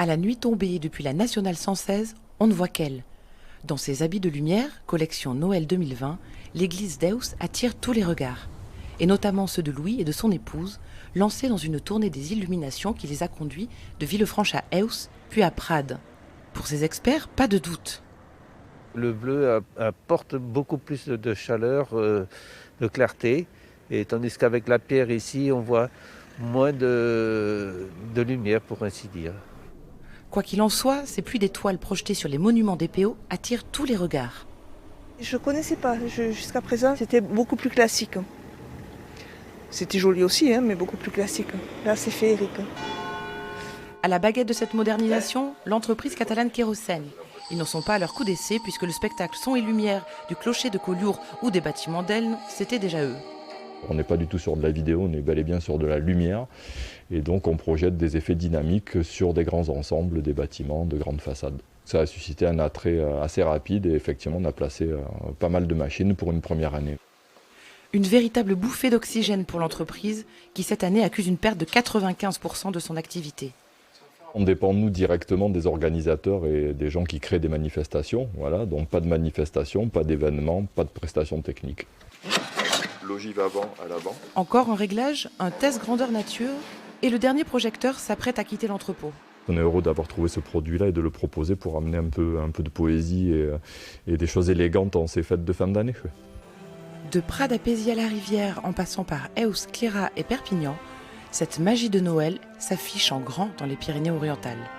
À la nuit tombée depuis la Nationale 116, on ne voit qu'elle. Dans ses habits de lumière, collection Noël 2020, l'église d'Eus attire tous les regards, et notamment ceux de Louis et de son épouse, lancés dans une tournée des illuminations qui les a conduits de Villefranche à Eus, puis à Prades. Pour ces experts, pas de doute. Le bleu apporte beaucoup plus de chaleur, de clarté, et tandis qu'avec la pierre ici, on voit moins de lumière, pour ainsi dire. Quoi qu'il en soit, ces pluies d'étoiles projetées sur les monuments d'Épéo attirent tous les regards. Je ne connaissais pas, jusqu'à présent c'était beaucoup plus classique. C'était joli aussi, mais beaucoup plus classique. Là c'est féerique. À la baguette de cette modernisation, l'entreprise catalane Kérosène. Ils n'en sont pas à leur coup d'essai puisque le spectacle son et lumière du clocher de Collioure ou des bâtiments d'Elne, c'était déjà eux. On n'est pas du tout sur de la vidéo, on est bel et bien sur de la lumière. Et donc on projette des effets dynamiques sur des grands ensembles, des bâtiments, de grandes façades. Ça a suscité un attrait assez rapide et effectivement on a placé pas mal de machines pour une première année. Une véritable bouffée d'oxygène pour l'entreprise qui cette année accuse une perte de 95% de son activité. On dépend, nous, directement des organisateurs et des gens qui créent des manifestations. Voilà, donc pas de manifestations, pas d'événements, pas de prestations techniques. L'ogive avant à l'avant. Encore en réglage, un test grandeur nature et le dernier projecteur s'apprête à quitter l'entrepôt. On est heureux d'avoir trouvé ce produit-là et de le proposer pour amener un peu de poésie et des choses élégantes en ces fêtes de fin d'année. De Prades à Pézy-à-la-Rivière en passant par Eus, Cléra et Perpignan, cette magie de Noël s'affiche en grand dans les Pyrénées-Orientales.